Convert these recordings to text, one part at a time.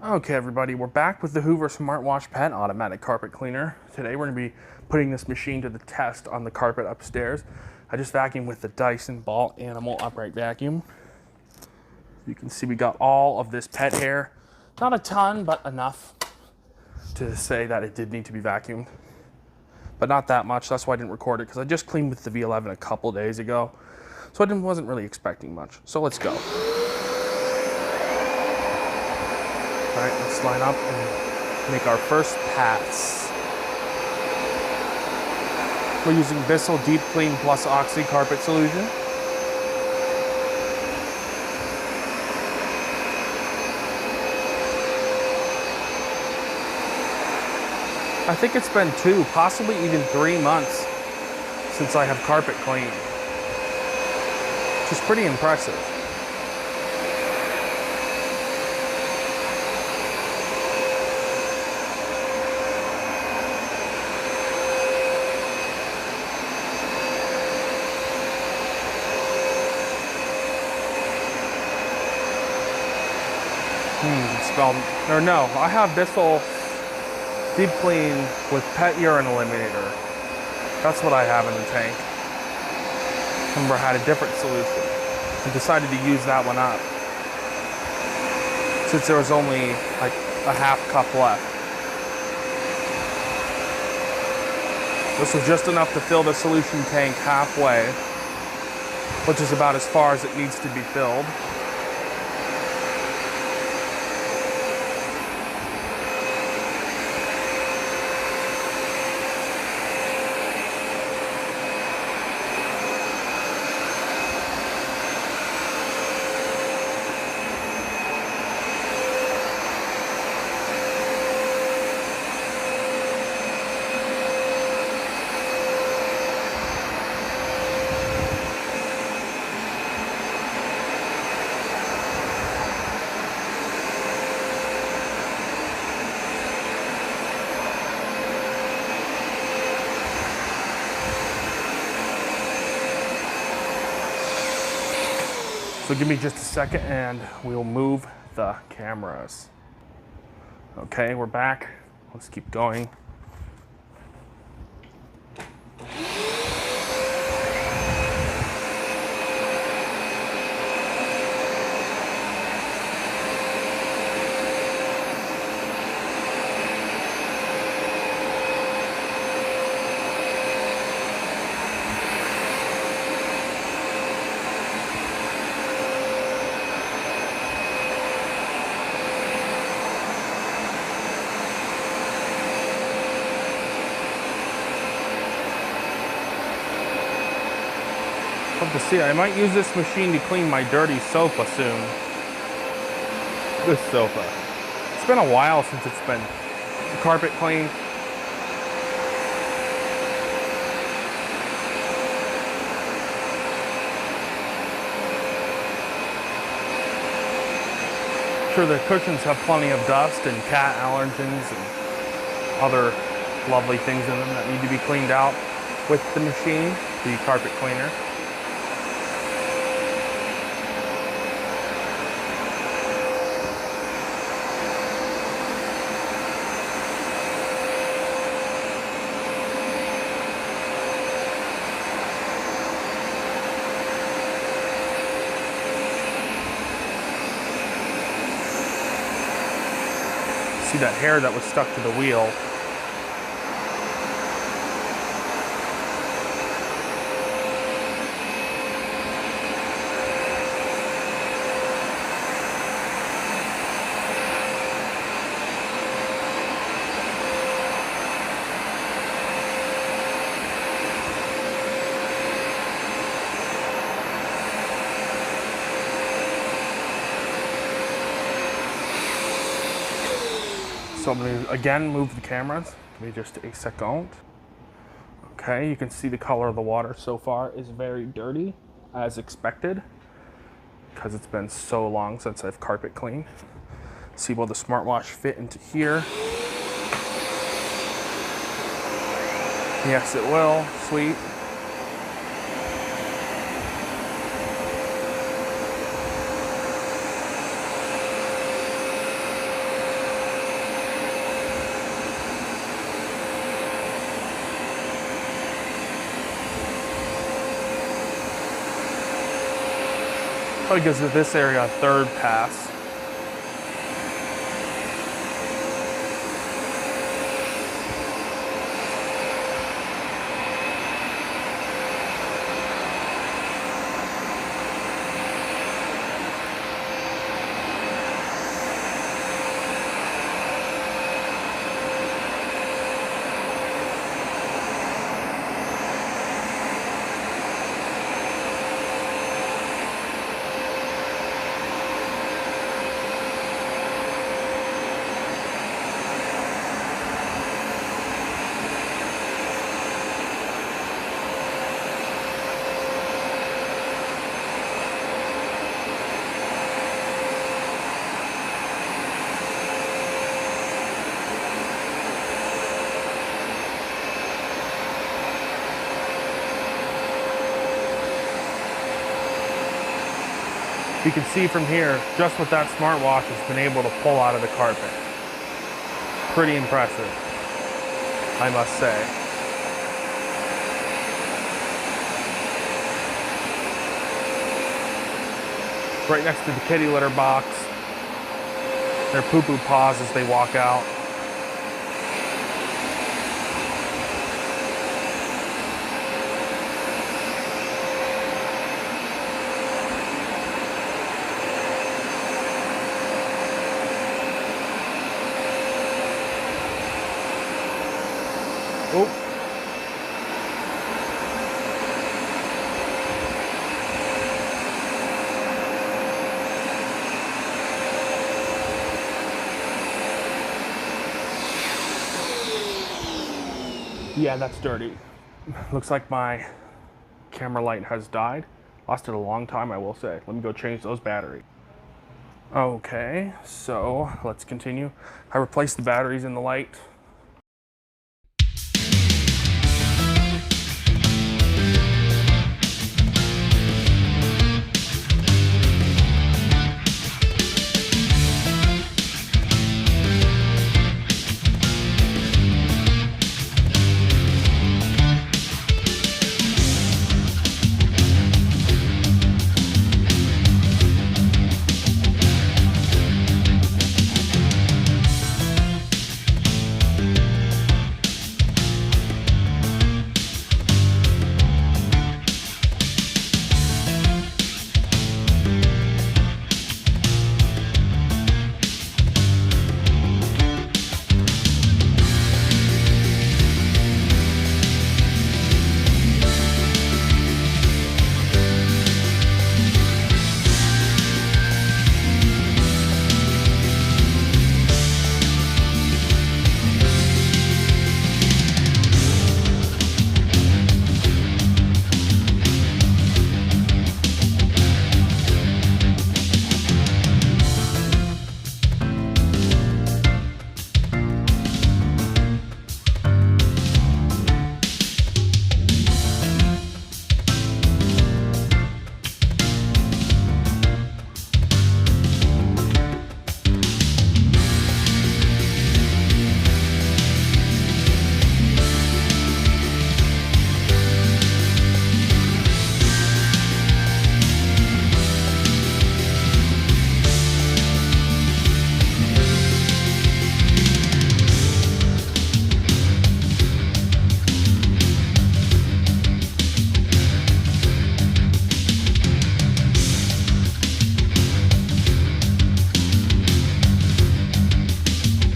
Okay, everybody, we're back with the Hoover Smartwash Pet Automatic Carpet Cleaner. Today we're going to be putting this machine to the test on the carpet upstairs. I just vacuumed with the Dyson Ball Animal Upright Vacuum. You can see we got all of this pet hair. Not a ton, but enough to say that it did need to be vacuumed. But not that much, that's why I didn't record it, because I just cleaned with the V11 a couple days ago. So I wasn't really expecting much. So let's go. All right, let's line up and make our first pass. We're using Bissell Deep Clean Plus Oxy Carpet Solution. I think it's been 2, possibly even 3 months since I have carpet cleaned, which is pretty impressive. Or no, I have Bissell Deep Clean with Pet Urine Eliminator. That's what I have in the tank. Remember, I had a different solution. I decided to use that one up since there was only like a half cup left. This was just enough to fill the solution tank halfway, which is about as far as it needs to be filled. So give me just a second and we'll move the cameras. Okay, we're back. Let's keep going. Hope to see. I might use this machine to clean my dirty sofa soon. This sofa. It's been a while since it's been carpet cleaned. I'm sure the cushions have plenty of dust and cat allergens and other lovely things in them that need to be cleaned out with the machine, the carpet cleaner. See that hair that was stuck to the wheel. So I'm going to again move the cameras. Give me just a second. Okay, you can see the color of the water so far is very dirty, as expected, because it's been so long since I've carpet cleaned. See, will the Smartwash fit into here? Yes, it will. Sweet. Probably goes to this area on third pass. You can see from here just what that smartwash has been able to pull out of the carpet. Pretty impressive, I must say. Right next to the kitty litter box. Their poo-poo paws as they walk out. Oh. Yeah, that's dirty. Looks like my camera light has died. Lost it a long time, I will say. Let me go change those batteries. Okay, so let's continue. I replaced the batteries in the light.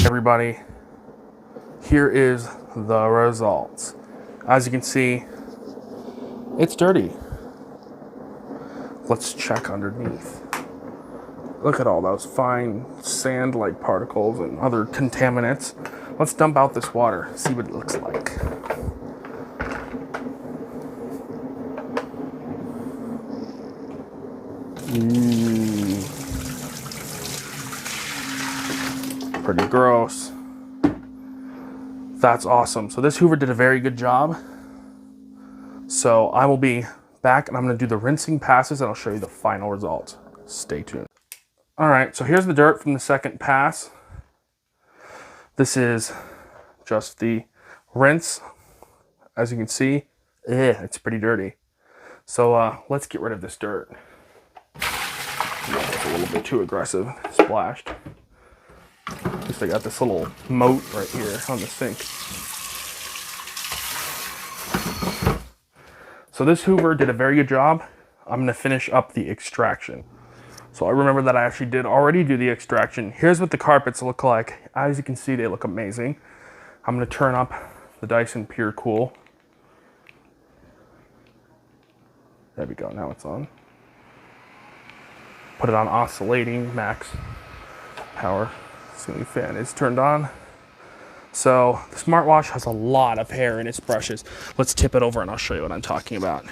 Everybody, here is the results. As you can see, it's dirty. Let's check underneath. Look at all those fine sand-like particles and other contaminants. Let's dump out this water, see what it looks like. Pretty gross. That's awesome. So this Hoover did a very good job. So I will be back and I'm going to do the rinsing passes and I'll show you the final results. Stay tuned. All right, so here's the dirt from the second pass. This is just the rinse. As you can see, it's pretty dirty. So let's get rid of this dirt. little bit too aggressive, splashed. At least I got this little moat right here on the sink. So this Hoover did a very good job. I'm gonna finish up the extraction. So I remember that I actually did already do the extraction. Here's what the carpets look like. As you can see, they look amazing. I'm gonna turn up the Dyson Pure Cool. There we go, now it's on. Put it on oscillating max power. Ceiling fan is turned on. So the Smartwash has a lot of hair in its brushes. Let's tip it over and I'll show you what I'm talking about.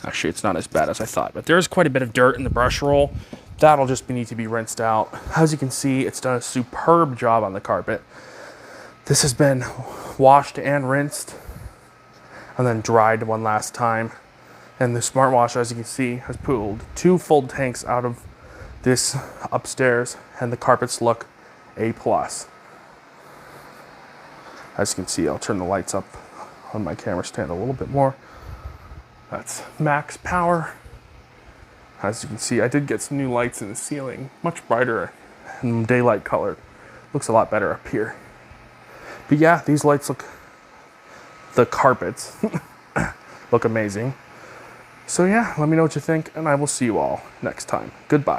Actually, it's not as bad as I thought, but there's quite a bit of dirt in the brush roll. That'll just need to be rinsed out. As you can see, it's done a superb job on the carpet. This has been washed and rinsed and then dried one last time. And the Smartwash, as you can see, has pulled 2 full tanks out of this upstairs, and the carpets look A+. As you can see, I'll turn the lights up on my camera stand a little bit more. That's max power. As you can see, I did get some new lights in the ceiling, much brighter and daylight colored. Looks a lot better up here. But yeah, these lights look, the carpets look amazing. So yeah, let me know what you think, and I will see you all next time. Goodbye.